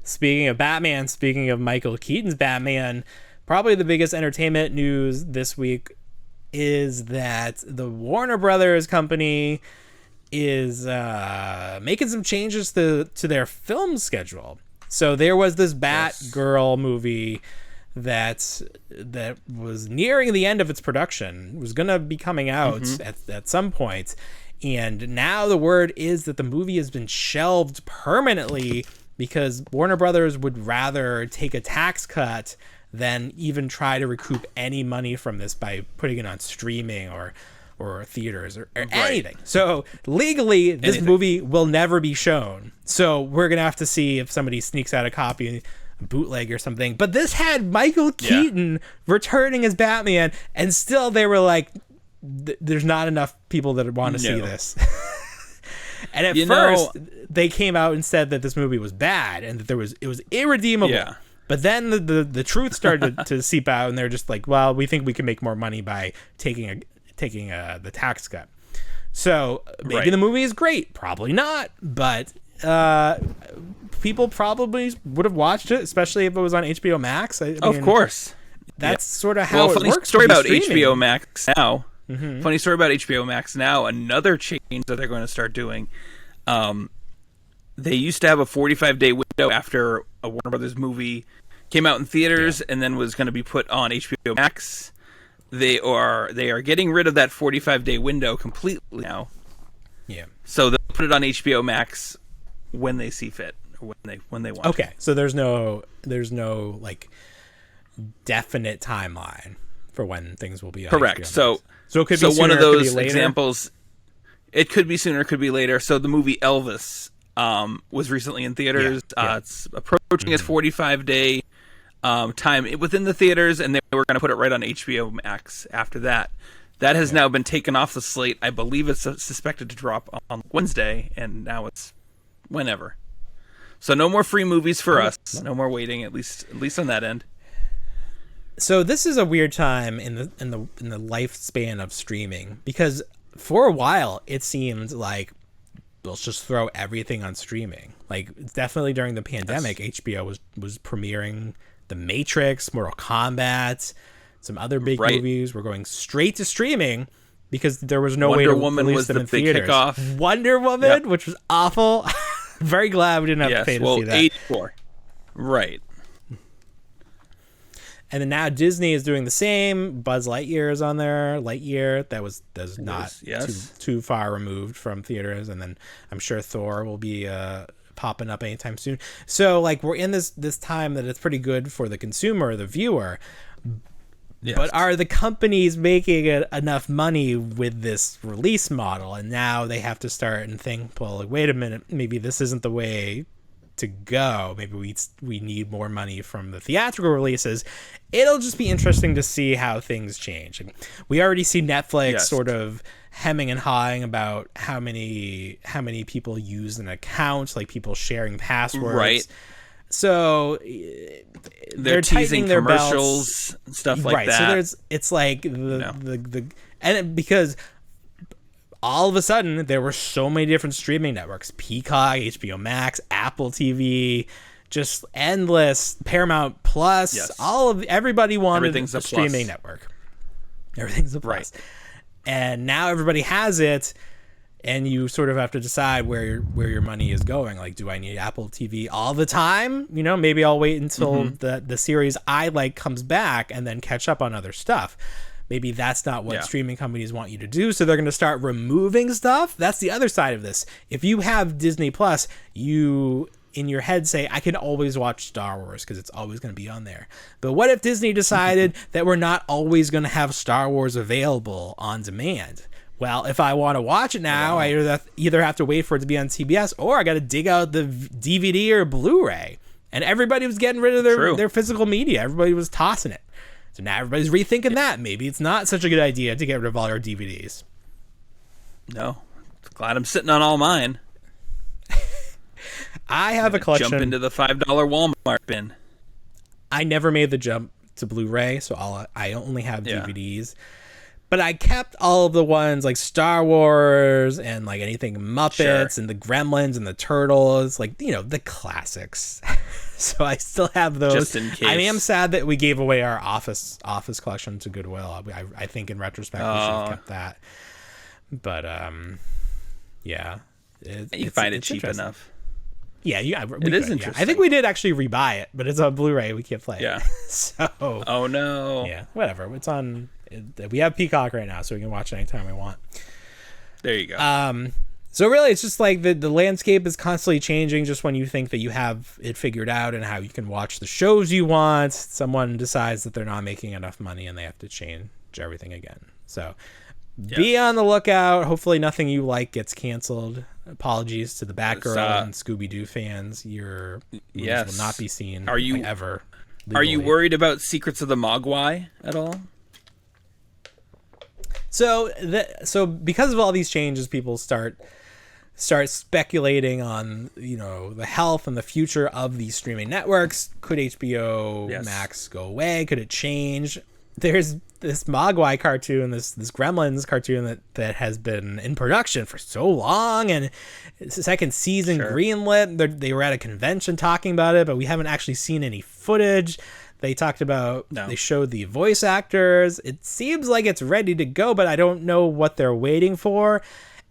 Speaking of Batman, speaking of Michael Keaton's Batman, probably the biggest entertainment news this week is that the Warner Brothers company is making some changes to their film schedule. So there was this Batgirl movie that was nearing the end of its production. It was going to be coming out at some point. And now the word is that the movie has been shelved permanently because Warner Brothers would rather take a tax cut than even try to recoup any money from this by putting it on streaming or theaters or anything. So legally, this movie will never be shown. So we're going to have to see if somebody sneaks out a copy, a bootleg or something. But this had Michael Keaton returning as Batman, and still they were like, there's not enough people that want to see this. And at first, they came out and said that this movie was bad and that it was irredeemable. Yeah. But then the truth started to seep out, and they're just like, well, we think we can make more money by taking the tax cut. So maybe the movie is great. Probably not. But people probably would have watched it, especially if it was on HBO Max. I mean,
of course.
That's sort of how it works.
Funny story about HBO Max now. Funny story about HBO Max now. Another change that they're going to start doing. They used to have a 45-day window after a Warner Brothers movie came out in theaters and then was going to be put on HBO Max. They are getting rid of that 45-day window completely now. Yeah. So they'll put it on HBO Max when they see fit, or when they want.
Okay. So there's no like definite timeline for when things will be on
correct.
HBO Max. So it could be sooner,
one of those
it
examples. It could be sooner, it could be later. So the movie Elvis was recently in theaters. It's approaching its 45-day time within the theaters, and they were going to put it right on HBO Max after that. That has now been taken off the slate. I believe it's suspected to drop on Wednesday, and now it's whenever. So no more free movies for us. No more waiting, at least on that end.
So this is a weird time in the lifespan of streaming, because for a while it seemed like let's just throw everything on streaming. Like definitely during the pandemic, HBO was premiering The Matrix, Mortal Kombat, some other big movies were going straight to streaming because there was no way to release them in theaters. Kickoff. Wonder Woman, which was awful. Very glad we didn't have to pay to see that.
84. Right.
And then now Disney is doing the same. Buzz Lightyear is on there. Lightyear, that's not too far removed from theaters. And then I'm sure Thor will be popping up anytime soon. So like we're in this time that it's pretty good for the consumer, the viewer. Yes. But are the companies making enough money with this release model? And now they have to start and think, well, like, wait a minute, maybe this isn't the way to go. Maybe we need more money from the theatrical releases. It'll just be interesting to see how things change. And we already see Netflix sort of hemming and hawing about how many people use an account, like people sharing passwords. Right. So
they're teasing their commercials and stuff like that.
So it's like because all of a sudden there were so many different streaming networks: Peacock, HBO Max, Apple TV, just endless, Paramount Plus. Yes. Everybody wanted a streaming network. Everything's a plus. Right. And now everybody has it. And you sort of have to decide where your money is going. Like, do I need Apple TV all the time? You know, maybe I'll wait until the series I like comes back and then catch up on other stuff. Maybe that's not what streaming companies want you to do. So they're going to start removing stuff. That's the other side of this. If you have Disney Plus, you in your head say, I can always watch Star Wars because it's always going to be on there. But what if Disney decided that we're not always going to have Star Wars available on demand? Well, if I want to watch it now, I either have to wait for it to be on TBS or I got to dig out the DVD or Blu-ray. And everybody was getting rid of their physical media. Everybody was tossing it. So now everybody's rethinking that. Maybe it's not such a good idea to get rid of all our DVDs.
No. Glad I'm sitting on all mine.
I have a collection.
Jump into the $5 Walmart bin.
I never made the jump to Blu-ray, so I only have DVDs. But I kept all of the ones like Star Wars and like anything Muppets and the Gremlins and the Turtles, like, you know, the classics. So I still have those.
Just in case.
I am sad that we gave away our office collection to Goodwill. I think in retrospect we should have kept that. But yeah,
you find it cheap enough.
Yeah,
it is interesting.
Yeah. I think we did actually rebuy it, but it's on Blu-ray. We can't play it.
Yeah.
So.
Oh no.
Yeah. Whatever. It's on. We have Peacock right now, so we can watch it anytime we want.
There you go.
So really, it's just like the landscape is constantly changing. Just when you think that you have it figured out and how you can watch the shows you want, someone decides that they're not making enough money and they have to change everything again. So be on the lookout. Hopefully nothing you like gets canceled. Apologies to the Batgirl and Scooby-Doo fans. Your movies will not be seen ever. Legally.
Are you worried about Secrets of the Mogwai at all?
So because of all these changes, people start speculating on, the health and the future of these streaming networks. Could HBO Max go away? Could it change? There's this Mogwai cartoon, this Gremlins cartoon that has been in production for so long, and it's the second season greenlit. They were at a convention talking about it, but we haven't actually seen any footage. They talked about, They showed the voice actors. It seems like it's ready to go, but I don't know what they're waiting for.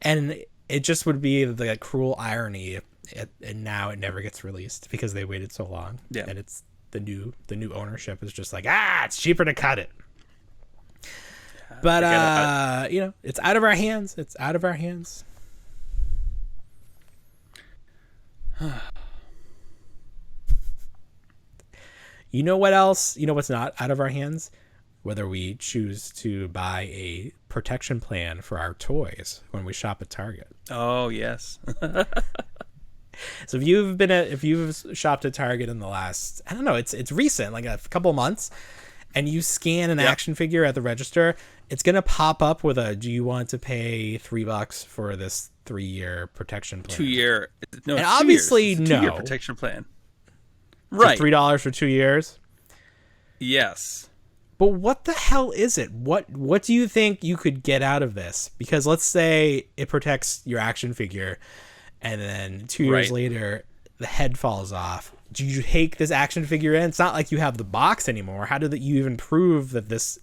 And it just would be the cruel irony and now it never gets released because they waited so long. Yeah. And it's the new ownership is just like, it's cheaper to cut it. But it's out of our hands. It's out of our hands. You know what else? You know what's not out of our hands? Whether we choose to buy a protection plan for our toys when we shop at Target.
Oh, yes.
So if you've shopped at Target in the last, I don't know, it's recent, like a couple months, and you scan an action figure at the register, it's going to pop up with do you want to pay $3 for this 3-year protection plan?
2-year. No,
and obviously
years.
No.
2-year protection plan. Right.
So $3 for 2 years?
Yes.
But what the hell is it? What do you think you could get out of this? Because let's say it protects your action figure and then 2 years later the head falls off. Do you take this action figure in? It's not like you have the box anymore. How did you even prove that this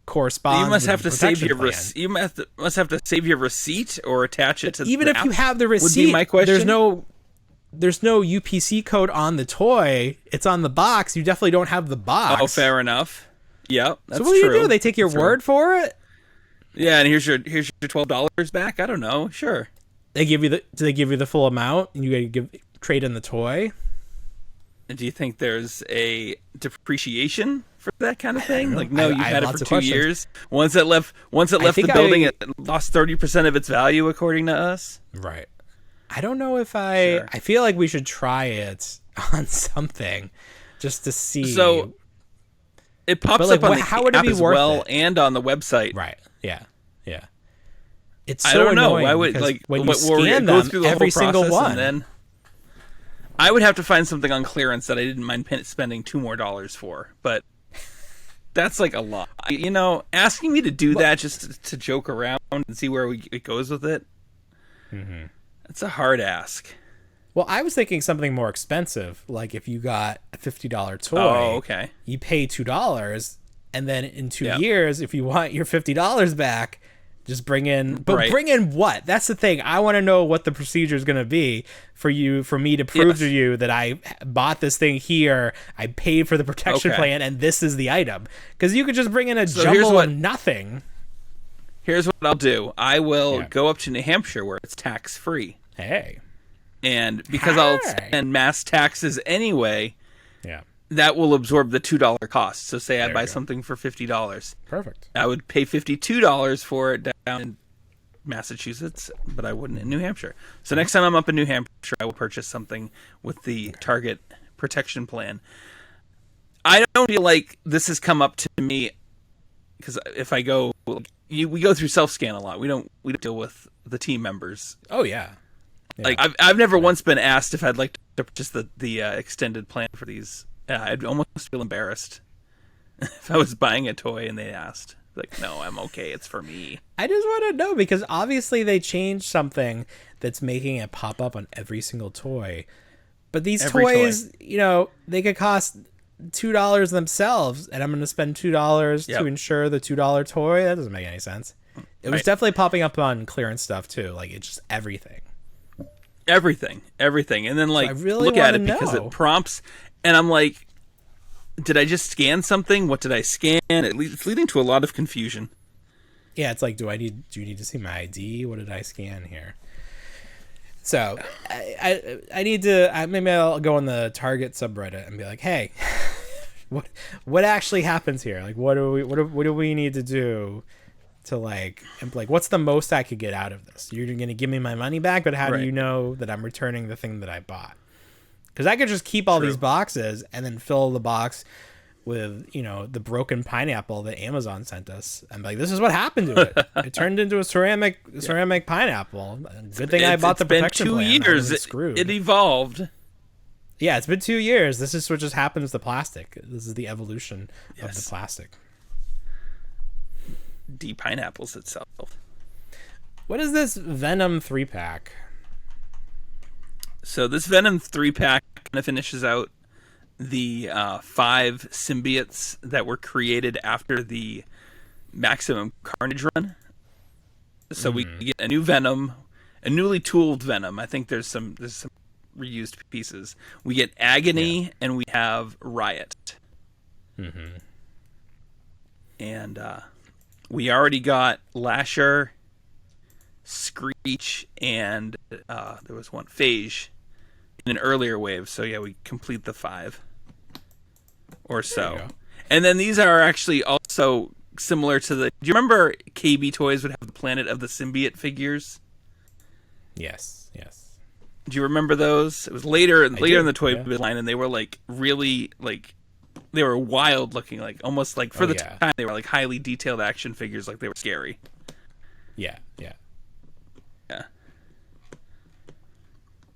corresponds?
You must have to save your
receipt.
You must have to save your receipt or attach it to
even if you have the receipt.
Would be my question.
There's no UPC code on the toy. It's on the box. You definitely don't have the box.
Oh, fair enough. Yeah, that's
true. So what do you do? They take your word for it?
Yeah, and here's your $12 back. I don't know. Sure.
Do they give you the full amount and you got to trade in the toy?
And do you think there's a depreciation for that kind of thing? Like, no, you've had it for 2 years. Once it left the building, it lost 30% of its value, according to us.
Right. I don't know if I feel like we should try it on something just to see.
So it pops up on the
how would it
app
be
as
worth
well
it?
And on the website.
Right. Yeah. Yeah. It's so
I don't know.
annoying
I would
because
like
when you scan them, every single one.
And then I would have to find something on clearance that I didn't mind spending $2 more for, but that's like a lot. Asking me to do that just to joke around and see where it goes with it. Mm-hmm. It's a hard ask.
Well, I was thinking something more expensive, like if you got a $50 toy, you pay $2, and then in 2 years, if you want your $50 back, just bring in. But bring in what? That's the thing. I want to know what the procedure is going to be for me to prove to you that I bought this thing here, I paid for the protection plan, and this is the item. Because you could just bring in a jumble of nothing.
Here's what I'll do. I will go up to New Hampshire where it's tax-free.
Hey.
And because I'll spend mass taxes anyway, that will absorb the $2 cost. So say I buy something for $50.
Perfect.
I would pay $52 for it down in Massachusetts, but I wouldn't in New Hampshire. So next time I'm up in New Hampshire, I will purchase something with the Target protection plan. I don't feel like this has come up to me because if I go... we go through self-scan a lot. We don't deal with the team members.
Oh yeah.
Like I've never once been asked if I'd like to purchase the extended plan for these. I'd almost feel embarrassed if I was buying a toy and they asked. Like, no, I'm okay. It's for me.
I just want to know because obviously they changed something that's making it pop up on every single toy. But these
Every
toys, they could cost $2 themselves, and I'm going to spend $2 to insure the $2 toy. That doesn't make any sense. It was definitely popping up on clearance stuff too. Like, it's just everything.
Everything. And then, like,
I really
look at it
wanna
because
know.
it prompts, and I'm like, did I just scan something? What did I scan? It's leading to a lot of confusion.
Yeah, it's like, do you need to see my ID? What did I scan here? So I need to, maybe I'll go on the Target subreddit and be like, hey, what actually happens here? Like, what do we need to do to like what's the most I could get out of this? You're going to give me my money back, but how do you know that I'm returning the thing that I bought? Because I could just keep all these boxes and then fill the box with, the broken pineapple that Amazon sent us. I'm like, this is what happened to it. It turned into a ceramic pineapple. Good thing I bought the protection plan.
It's been 2 years.
Screwed.
It evolved.
Yeah, it's been 2 years. This is what just happens to plastic. This is the evolution of the plastic.
De-pineapples itself.
What is this Venom 3-pack?
So this Venom 3-pack kind of finishes out the 5 symbiotes that were created after the Maximum Carnage run. So we get a new Venom, a newly tooled Venom. I think there's some reused pieces. We get Agony and we have Riot. And we already got Lasher, Screech, and there was one Phage in an earlier wave. So yeah, we complete the 5 or so. And then these are actually also similar to the... Do you remember KB Toys would have the Planet of the Symbiote figures?
Yes.
Do you remember those? It was later in the toy line, and they were like really like they were wild looking, like almost like for the time they were like highly detailed action figures, like they were scary. Yeah.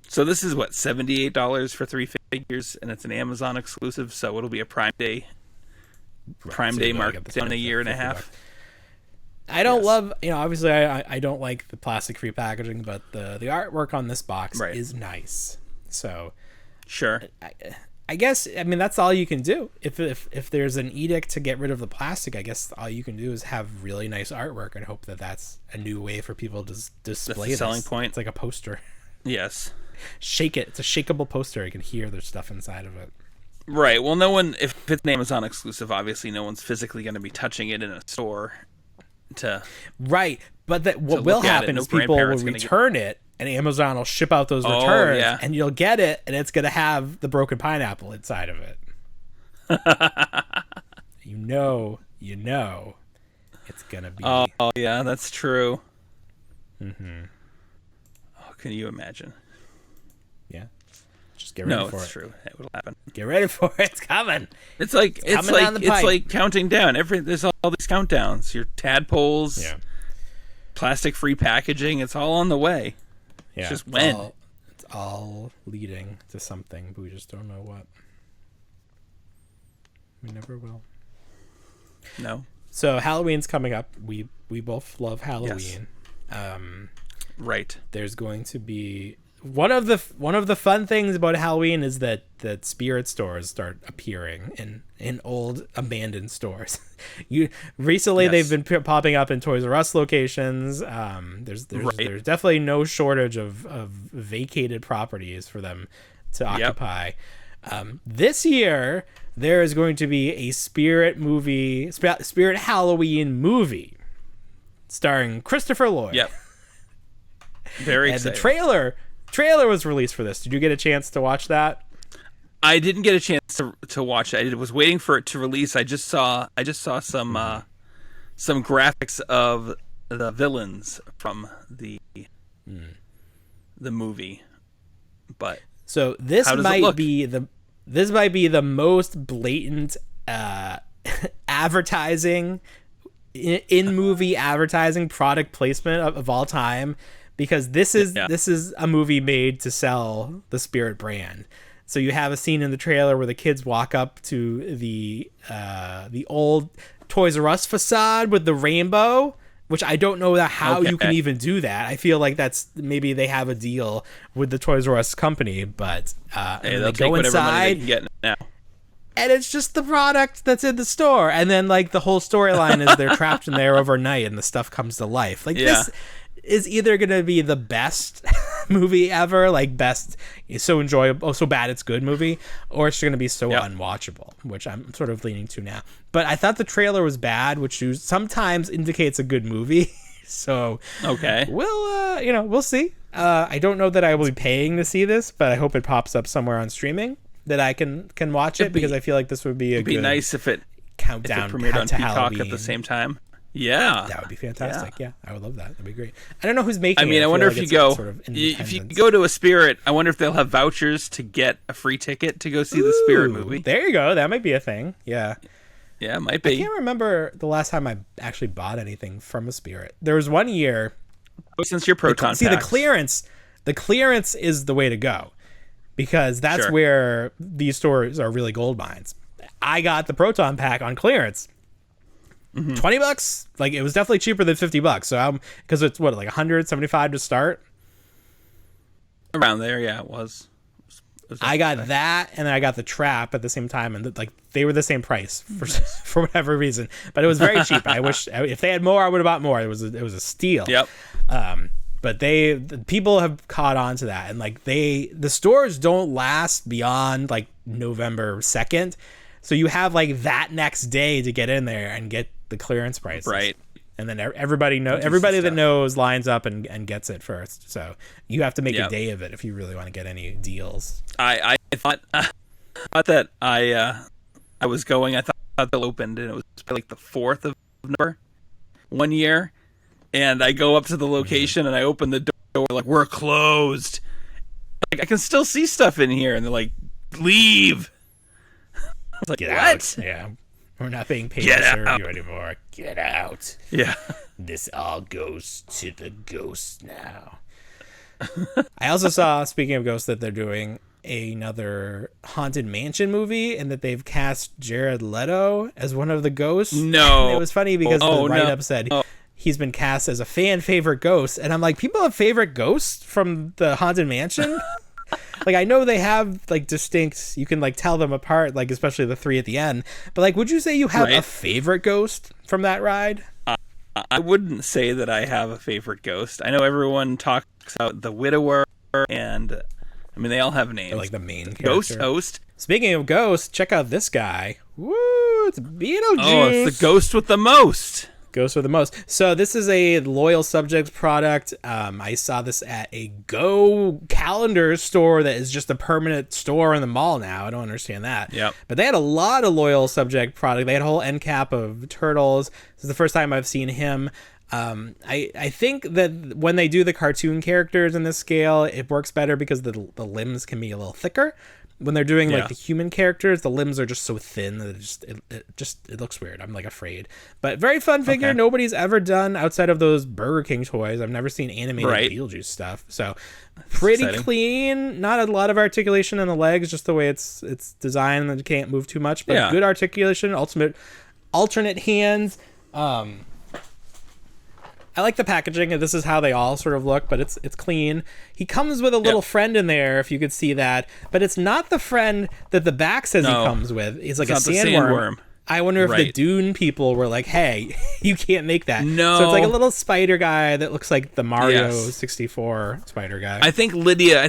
So this is what, $78 for 3 figures, and it's an Amazon exclusive, so it'll be a Prime Day market in a year and a half.
I don't love, obviously I don't like the plastic-free packaging, but the artwork on this box is nice. So,
sure.
I guess, that's all you can do. If there's an edict to get rid of the plastic, I guess all you can do is have really nice artwork and hope that that's a new way for people to display this.
Selling point.
It's like a poster.
Yes.
Shake it. It's a shakeable poster. You can hear there's stuff inside of it.
Right. Well, no one, if it's an Amazon exclusive, obviously no one's physically going to be touching it in a store.
Right, but what will happen is people will return it, and Amazon will ship out those returns, and you'll get it, and it's going to have the broken pineapple inside of it. you know, it's going to be.
Oh yeah, that's true. Oh, can you imagine?
Yeah. Just get ready for it.
No, it's true. It will happen.
Get ready for it. It's coming.
It's like counting down. There's all these countdowns. Your tadpoles, plastic-free packaging. It's all on the way.
Yeah.
It's just when.
It's all leading to something, but we just don't know what. We never will.
No.
So Halloween's coming up. We both love Halloween.
Yes. Right.
There's going to be one of the fun things about Halloween is that spirit stores start appearing in old abandoned stores. They've been popping up in Toys R Us locations. There's definitely no shortage of vacated properties for them to occupy. This year there is going to be a spirit Halloween movie starring Christopher Lloyd.
Yep. Very exciting.
And the trailer was released for this. Did you get a chance to watch that?
I didn't get a chance to watch it. I was waiting for it to release. I just saw some graphics of the villains from the movie. But
so this might be the most blatant advertising in movie advertising product placement of all time. Because this is a movie made to sell the Spirit brand. So you have a scene in the trailer where the kids walk up to the old Toys R Us facade with the rainbow which I don't know how you can
Okay.
even do that. I feel like that's maybe they have a deal with the Toys R Us company, but and
Hey,
then
they'll
they
take
go
whatever money they
inside
can get now.
and it's just the product that's in the store, and then like the whole storyline is they're trapped in there overnight and the stuff comes to life. Like
Yeah.
this is either going to be the best movie ever, like best so enjoyable, so bad it's good movie, or it's going to be so unwatchable, which I'm sort of leaning to now. But I thought the trailer was bad, which sometimes indicates a good movie. So
Okay.
we'll see. I don't know that I will be paying to see this, but I hope it pops up somewhere on streaming that I can watch it, because I feel like this would be a
It'd be
good
nice if it
countdown
premiered on
to
Peacock
Halloween
at the same time. Yeah.
That would be fantastic. Yeah, I would love that. That'd be great. I don't know who's making it.
I mean, I
feel
wonder
like
if you
it's
go
sort of
if you
independence.
go to a Spirit, I wonder if they'll have vouchers to get a free ticket to go see the Spirit
Ooh,
movie.
There you go. That might be a thing. Yeah.
Yeah, it might
I
be.
can't remember the last time I actually bought anything from a Spirit. There was one year.
Since your Proton
See,
packs.
the clearance is the way to go, because that's
Sure.
where these stores are really gold mines. I got the Proton pack on clearance. $20, like it was definitely cheaper than $50. So because it's what, like 175 to start.
Around there, yeah, it was.
I got that, and then I got the trap at the same time, and like they were the same price for whatever reason. But it was very cheap. I wish if they had more, I would have bought more. It was a steal.
Yep.
But the people have caught on to that, and like the stores don't last beyond like November 2nd, so you have like that next day to get in there and get the clearance prices.
Right.
And then everybody that knows lines up and gets it first. So you have to make a day of it if you really want to get any deals.
I thought that I was going. I thought they opened, and it was like the 4th of November one year, and I go up to the location and I open the door, like, we're closed. Like, I can still see stuff in here, and they're like, leave. I was like,
Get
what?
out. Yeah. We're not being paid
Get
to serve
out.
you anymore. Get out.
Yeah.
This all goes to the ghosts now. I also saw, speaking of ghosts, that they're doing another Haunted Mansion movie, and that they've cast Jared Leto as one of the ghosts.
No.
And it was funny because
Oh,
the
no.
write-up said he's been cast as a fan favorite ghost, and I'm like, people have favorite ghosts from the Haunted Mansion? Like, I know they have like distinct, you can like tell them apart, like especially the 3 at the end, but like, would you say you have a
Right.
favorite ghost from that ride?
I wouldn't say that I have a favorite ghost. I know everyone talks about the Widower, and I mean, they all have names.
Or like the main character.
Ghost Host.
Speaking of ghosts, check out this guy. Woo! It's Beetlejuice.
Oh, it's the ghost with the most.
Ghost for the most. So this is a loyal subjects product. I saw this at a Go calendar store that is just a permanent store in the mall now. I don't understand that.
Yep.
But they had a lot of loyal subject product. They had a whole end cap of turtles. This is the first time I've seen him. I think that when they do the cartoon characters in this scale, it works better because the limbs can be a little thicker. When they're doing like the human characters, the limbs are just so thin that it looks weird. I'm like afraid, but very fun figure.
Okay.
Nobody's ever done outside of those Burger King toys. I've never seen animated
Right.
Beetlejuice stuff. So pretty
exciting.
clean. Not a lot of articulation in the legs, just the way it's designed, and you can't move too much. But
Yeah.
good articulation. Alternate hands. I like the packaging, and this is how they all sort of look, but it's clean. He comes with a little friend in there, if you could see that, but it's not the friend that the back says he
No.
comes with. He's like
It's
a
not the
sandworm.
sandworm.
I wonder if the
Right.
Dune people were like, hey, you can't make that.
No.
So it's like a little spider guy that looks like the Mario
Yes.
64 spider guy.
I think Lydia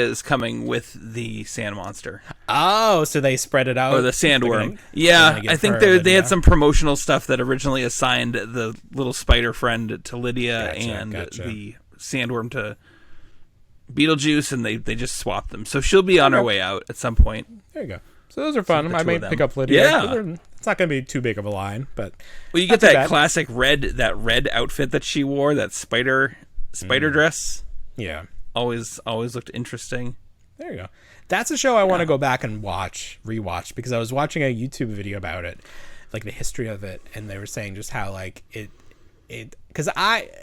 is coming with the sand monster
Oh, so they spread it out.
or the
They're
sandworm.
gonna
Yeah,
give
I think
her a
they had
video.
some promotional stuff that originally assigned the little spider friend to Lydia and
Gotcha.
the sandworm to Beetlejuice, and they just swapped them. So she'll be on her way out at some point.
There you go. So those are fun.
the
I
two
may
of them.
pick up Lydia.
Yeah.
It's not going to be too big of a line, but
Well, you
not
get
too
that
bad.
classic red outfit that she wore, that spider dress.
yeah.
Always looked interesting.
There you go. That's a show I want to go back and rewatch, because I was watching a YouTube video about it, like the history of it, and they were saying just how like because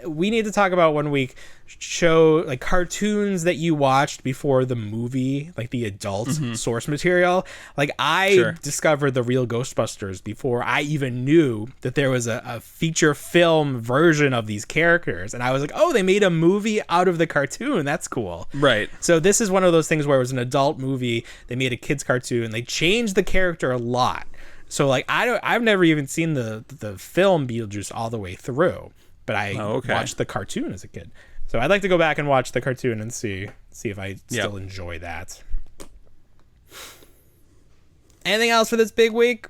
we need to talk about one week show like cartoons that you watched before the movie, like the adult source material. Like I discovered the real Ghostbusters before I even knew that there was a feature film version of these characters, and I was like, oh, they made a movie out of the cartoon. That's cool.
Right.
So this is one of those things where it was an adult movie. They made a kids cartoon. They changed the character a lot. So like I've never even seen the film Beetlejuice all the way through, but I watched the cartoon as a kid. So I'd like to go back and watch the cartoon and see if I still enjoy that. Anything else for this big week?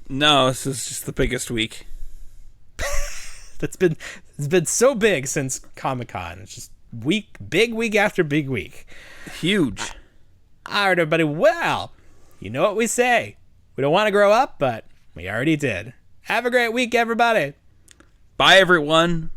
No, this is just the biggest week.
It's been so big since Comic-Con. It's just big week after big week.
Huge.
All right, everybody. Well, you know what we say. We don't want to grow up, but we already did. Have a great week, everybody.
Bye, everyone.